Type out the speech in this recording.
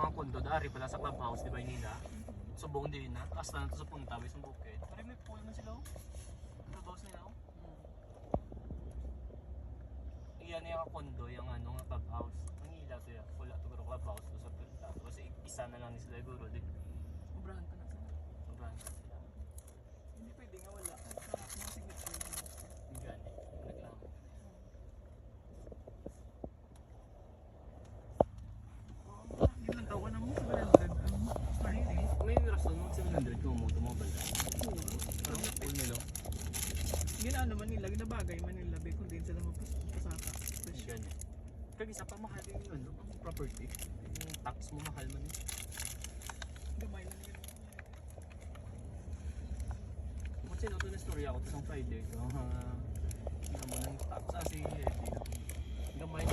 mga kondo dari pala sa clubhouse, di ba nila? Subong din na, hasta na to sa punta, may sa bukid. Pero may pool man sila, oh. Clubhouse nila, oh. Iyan yung kondo, yung ano nga clubhouse. Manila to yan, wala to pero clubhouse to sa punta. Kasi isa na lang ni sila guro din. Sobrahan pa na sila. Sobrang sila. Hindi pwede nga wala. Sa mga signature. Gani, naglang. Ilang taon na mo sa 100. May rason mo 700 kung mo tumabal ka. Parang pool nila. Ginaan naman nila, ginabagay man nila, kung din sila mapasaka. Gani. Kag isa pa mahal din yun, no? Ang property. Yung tax mo mahal man yun. Gamay lang yun. Kasi ito na story ako sa Friday ko. Hindi mo na yung tax. Kasi gamay.